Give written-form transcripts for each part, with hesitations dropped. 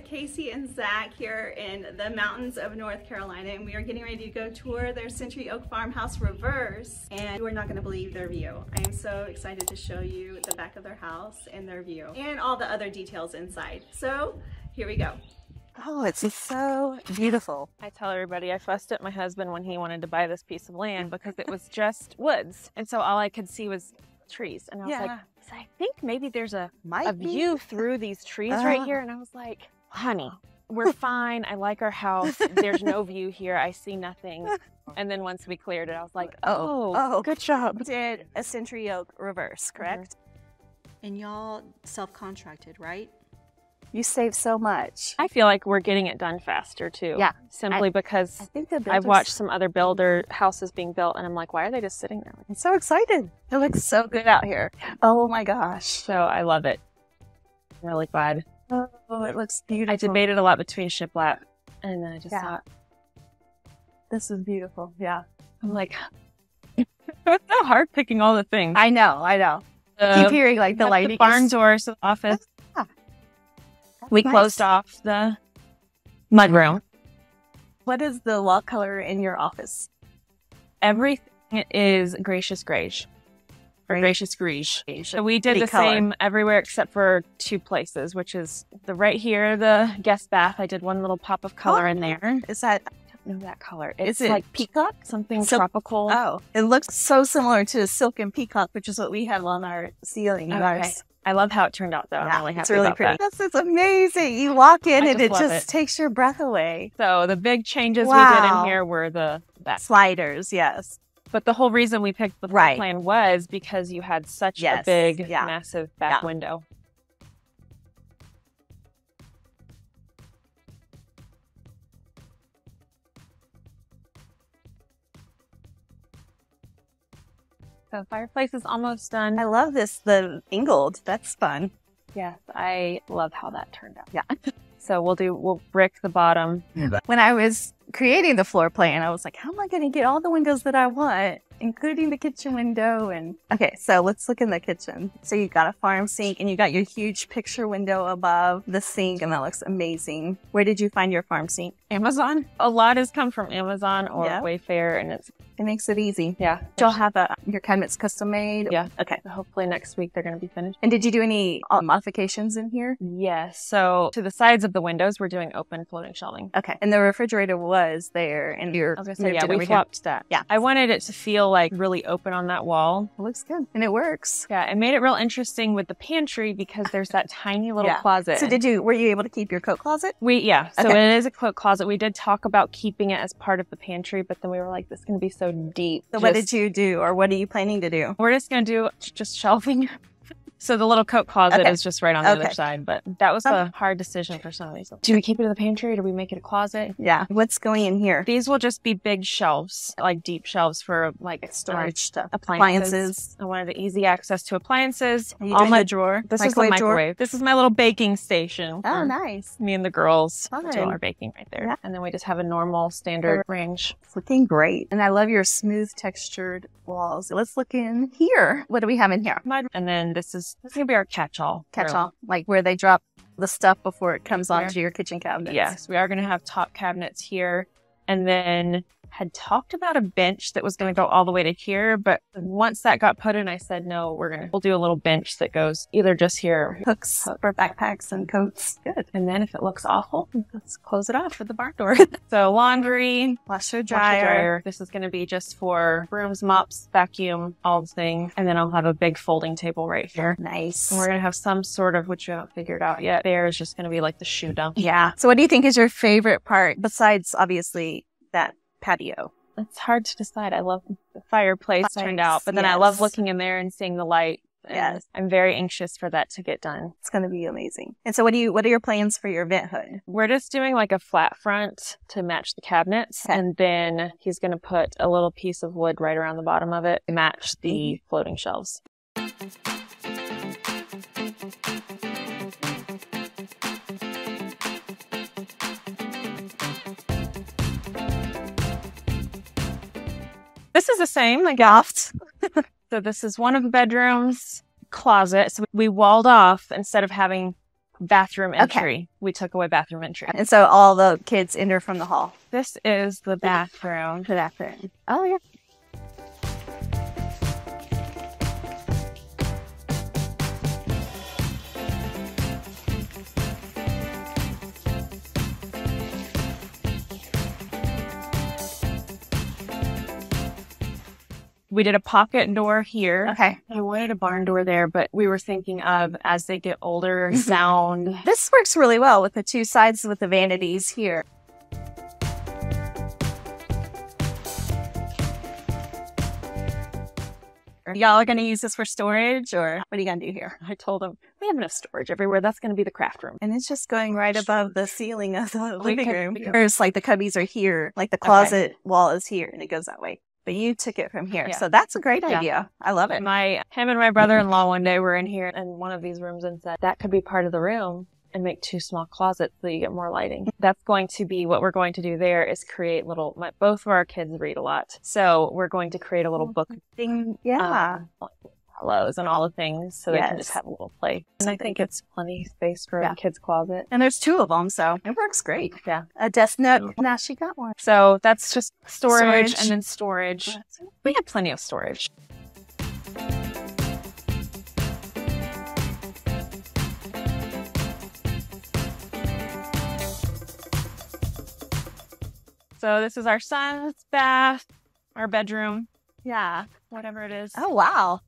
Casey and Zach here in the mountains of North Carolina, and we are getting ready to go tour their Century Oak Farmhouse reverse, and you are not going to believe their view. I am so excited to show you the back of their house and their view and all the other details inside. So here we go. Oh, it's so beautiful. I tell everybody I fussed at my husband when he wanted to buy this piece of land because it was just woods, and so all I could see was trees, and I was like, I think maybe there's a view through these trees right here, and I was like, honey, we're fine. I like our house. There's no view here. I see nothing. And then once we cleared it, I was like, oh, good job. Did a Century Oak reverse, correct? And y'all self-contracted, right? You save so much. I feel like we're getting it done faster too. Yeah. Simply because I think I've watched some other builder houses being built, and I'm like, why are they just sitting there? I'm so excited. It looks so good out here. Oh my gosh. So I love it. I'm really glad. Oh, it looks beautiful. I debated a lot between shiplap, and then I just thought, this is beautiful. Yeah. I'm like, it's so hard picking all the things. I know. Keep hearing like the lighting. The barn doors, the office. We closed off the mudroom. What is the wall color in your office? Everything is gracious greige. Or gracious greige. So we did the same everywhere except for two places, which is right here, the guest bath. I did one little pop of color in there. Is that, I don't know that color. It's is it like peacock? Something tropical. Oh, it looks so similar to silk and peacock, which is what we have on our ceiling. Okay. I love how it turned out though. I'm really happy it's really about pretty. that. This is amazing. You walk in and it just takes your breath away. So the big changes we did in here were the sliders, yes. But the whole reason we picked the floor plan was because you had such a big, massive back window. So fireplace is almost done. I love this, the angled. That's fun. Yes, I love how that turned out. Yeah. So we'll brick the bottom. When I was creating the floor plan, I was like, how am I going to get all the windows that I want, including the kitchen window? And okay, so let's look in the kitchen. So you got a farm sink and you got your huge picture window above the sink, and that looks amazing. Where did you find your farm sink? Amazon. A lot has come from Amazon or Wayfair, and it makes it easy. Yeah. You'll have your cabinets custom made? Yeah. Okay. So hopefully next week they're going to be finished. And did you do any modifications in here? Yes. So to the sides of the windows, we're doing open floating shelving. Okay. And the refrigerator was there, and you're we swapped that. Yeah. I wanted it to feel like really open on that wall. It looks good. And it works. Yeah. It made it real interesting with the pantry because there's that tiny little closet. So were you able to keep your coat closet? So it is a coat closet. We did talk about keeping it as part of the pantry, but then we were like, this is going to be so deep. So what did you do, or what are you planning to do? We're just going to do just shelving. So the little coat closet is just right on the other side, but that was a hard decision for some of these. Do we keep it in the pantry or do we make it a closet? Yeah. What's going in here? These will just be big shelves, like deep shelves for like storage stuff. Appliances. I wanted easy access to appliances. All my drawer. This is the microwave. This is my little baking station. Oh, nice. Me and the girls do our baking right there. Yeah. And then we just have a normal standard range. It's looking great. And I love your smooth textured walls. Let's look in here. What do we have in here? And then this is going to be our catch-all. Catch-all, like where they drop the stuff before it comes onto your kitchen cabinets. Yes, we are going to have top cabinets here. And then had talked about a bench that was going to go all the way to here, but once that got put in, I said, no, we'll do a little bench that goes either just here. Hooks for backpacks and coats. Good. And then if it looks awful, let's close it off with the barn door. So laundry, washer, dryer. This is going to be just for brooms, mops, vacuum, all the things. And then I'll have a big folding table right here. Nice. And we're going to have some sort of, which we haven't figured out yet. There is just going to be like the shoe dump. Yeah. So what do you think is your favorite part besides obviously that patio? It's hard to decide. I love the fireplace turned out, but then I love looking in there and seeing the light. Yes. I'm very anxious for that to get done. It's going to be amazing. And so what are your plans for your vent hood? We're just doing like a flat front to match the cabinets. Okay. And then he's going to put a little piece of wood right around the bottom of it to match the floating shelves. This is the same, like Loft. so this is one of the bedrooms, closet. So we walled off instead of having bathroom entry. We took away bathroom entry. And so all the kids enter from the hall. This is the bathroom. The bathroom. Oh, yeah. We did a pocket door here. Okay. I wanted a barn door there, but we were thinking of as they get older, sound. This works really well with the two sides with the vanities here. Y'all are going to use this for storage, or what are you going to do here? I told them, we have enough storage everywhere. That's going to be the craft room. And it's just going right above the ceiling of the living room. could- There's like the cubbies are here, like the closet wall is here, and it goes that way. But you took it from here. Yeah. So that's a great Yeah. idea. I love it. Him and my brother-in-law one day were in here in one of these rooms and said, that could be part of the room and make two small closets so you get more lighting. That's going to be what we're going to do there is create both of our kids read a lot. So we're going to create a little book Thing. Yeah. pillows and all the things so they can Yes. just have a little play. And I think it's plenty of space for a kid's closet. And there's two of them, so it works great. Yeah. A desk nook. Now she got one. So that's just storage. Storage. And then storage. We have plenty of storage. So this is our son's bath, our bedroom, Yeah. whatever it is. Oh, wow.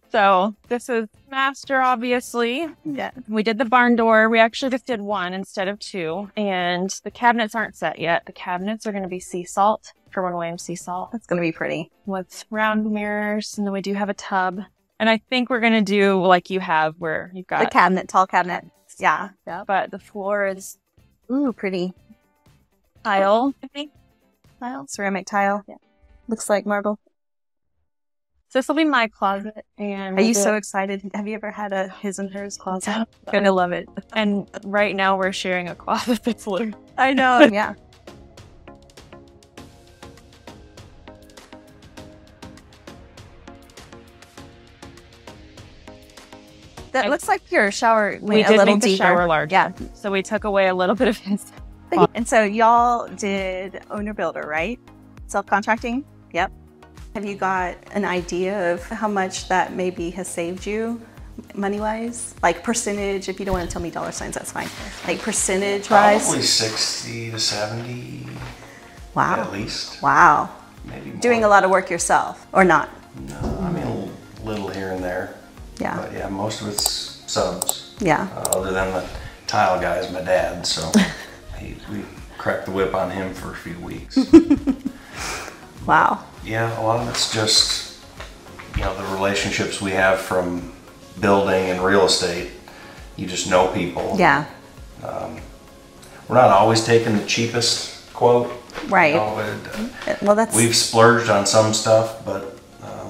So this is master, obviously. Yeah. We did the barn door. We actually just did one instead of two. And the cabinets aren't set yet. The cabinets are going to be sea salt, Sherwin-Williams sea salt, That's going to be pretty. with round mirrors. And then we do have a tub. And I think we're going to do like you have where you've The got, cabinet, tall cabinet. Yeah. but the floor is Ooh, pretty. tile, I think. Tile. Ceramic tile. Yeah. Looks like marble. So this will be my closet. And Are you so excited? Have you ever had a his and hers closet? Yeah. Gonna love it. And right now we're sharing a closet that's literally. I know. Yeah. That looks like your shower We went a did little make the deeper. shower large. Yeah. So we took away a little bit of his. And so y'all did owner builder, right? Self-contracting? Yep. Have you got an idea of how much that maybe has saved you money-wise? Like percentage, if you don't want to tell me dollar signs, that's fine. Like percentage-wise? Probably 60 to 70 Wow. at least. Wow. Maybe more. Doing a lot of work yourself, or not? No, I mean a little here and there. Yeah. But yeah, most of it's subs. Yeah. Other than the tile guy's my dad, so we cracked the whip on him for a few weeks. Wow. Yeah, a lot of it's just, the relationships we have from building and real estate. You just know people. Yeah. We're not always taking the cheapest quote. Right. Well, that's... We've splurged on some stuff, but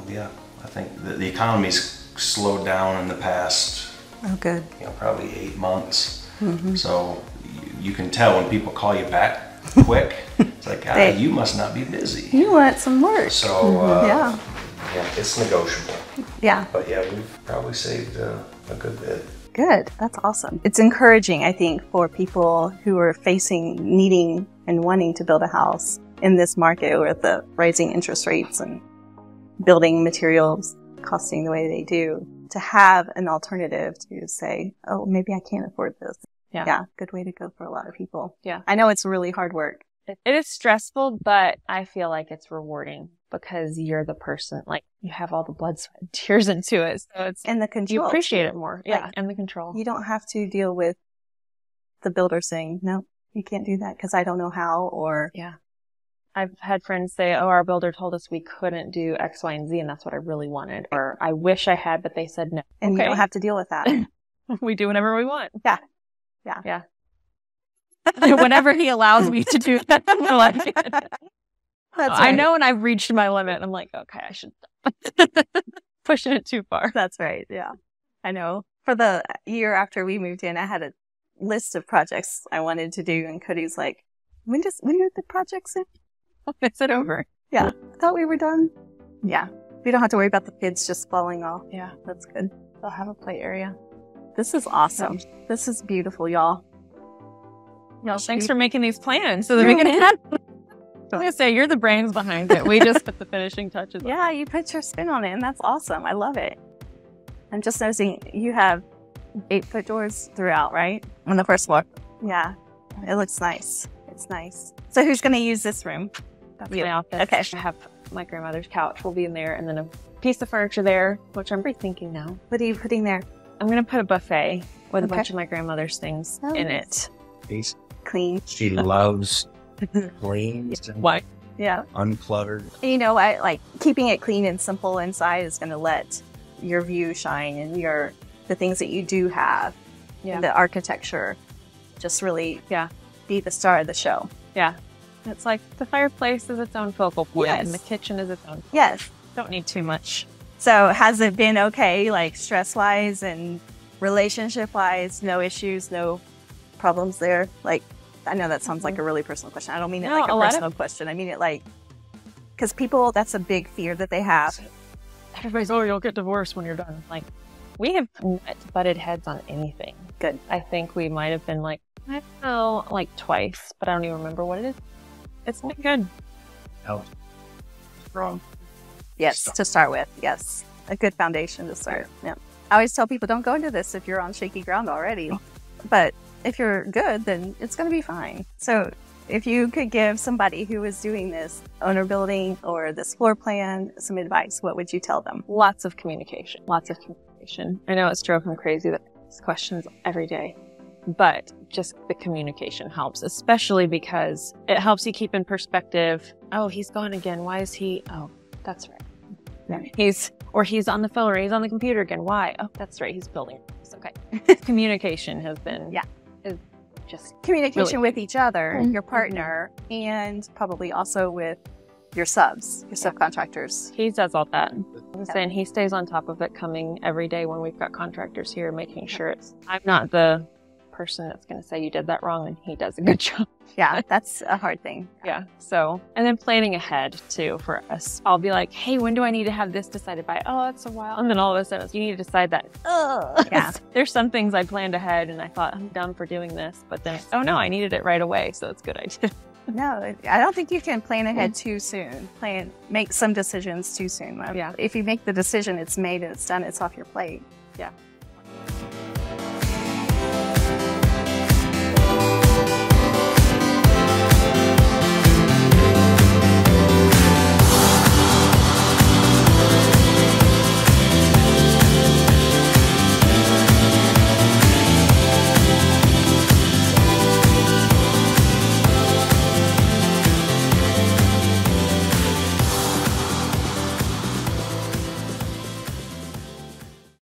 yeah, I think the economy's slowed down in the past, Oh, good. probably 8 months. So you can tell when people call you back quick. It's like, you must not be busy. You want some work. So Yeah. yeah, it's negotiable. Yeah. But yeah, we've probably saved a good bit. Good. That's awesome. It's encouraging, I think, for people who are needing and wanting to build a house in this market with the rising interest rates and building materials costing the way they do, to have an alternative to say, oh, maybe I can't afford this. Yeah. Good way to go for a lot of people. Yeah. I know it's really hard work. It is stressful, but I feel like it's rewarding because you're the person, like you have all the blood, sweat, and tears into it. So it's, And the control. you appreciate it more. Yeah. Like, and the control. You don't have to deal with the builder saying, no, you can't do that because I don't know how, or Yeah. I've had friends say, oh, our builder told us we couldn't do X, Y, and Z, and that's what I really wanted. Or I wish I had, but they said no. And you don't have to deal with that. We do whatever we want. Yeah. Whenever he allows me to do that, I'm like, That's I right. know when I've reached my limit, I'm like, okay, I should pushing it too far. That's right. Yeah. I know. For the year after we moved in, I had a list of projects I wanted to do, and Cody's like, when are the projects in? Is it over? Yeah. I thought we were done. Yeah. We don't have to worry about the kids just falling off. Yeah. That's good. They'll have a play area. This is awesome. This is beautiful, y'all. Y'all, thanks for making these plans so that we can have. I'm going to say, you're the brains behind it. We just put the finishing touches on. Yeah, you put your spin on it, and that's awesome. I love it. I'm just noticing you have 8-foot doors throughout, right? On the first floor. Yeah. It looks nice. It's nice. So who's going to use this room? That's You. my office. Okay. I have my grandmother's couch will be in there, and then a piece of furniture there, which I'm rethinking now. What are you putting there? I'm going to put a buffet with a Okay. bunch of my grandmother's things Oh, in nice. it. Clean. She loves clean, Why? Yeah. uncluttered. You know, I like keeping it clean and simple inside is going to let your view shine, and the things that you do have, Yeah. the architecture, just really be the star of the show. Yeah. It's like the fireplace is its own focal point, Yes. and the kitchen is its own. Yes. Don't need too much. So has it been okay, like stress-wise and relationship-wise? No issues, no problems there? Like, I know that sounds like a really personal question. I don't mean it No, like a a lot of- personal question. I mean it like, because people, that's a big fear that they have. Everybody's, oh, you'll get divorced when you're done. Like, we have not butted heads on anything. Good. I think we might have been like, I don't know, like twice, but I don't even remember what it is. It's been good. Out. Strong. Yes, to start with. Yes. A good foundation to start. Yeah. I always tell people, don't go into this if you're on shaky ground already. But if you're good, then it's going to be fine. So if you could give somebody who is doing this owner building or this floor plan some advice, what would you tell them? Lots of communication. Lots of communication. I know it's drove me crazy that these questions every day, but just the communication helps, especially because it helps you keep in perspective. Oh, he's gone again. Why is he? Oh, that's right. He's on the phone or he's on the computer again. Why? Oh, that's right. He's building. It's okay. Communication has been, is just Communication really with each other, your partner, and probably also with your subs, your subcontractors. he does all that. I'm saying he stays on top of it, coming every day when we've got contractors here, making sure I'm not the person that's going to say you did that wrong, and he does a good job. Yeah, that's a hard thing. Yeah. So, and then planning ahead too for us. I'll be like, hey, when do I need to have this decided by? Oh, that's a while. And then all of a sudden, you need to decide that. Yeah. There's some things I planned ahead and I thought I'm dumb for doing this, but then, oh no, I needed it right away. So it's good I did. No, I don't think you can plan ahead too soon. Make some decisions too soon. Yeah. If you make the decision, it's made and it's done, it's off your plate. Yeah.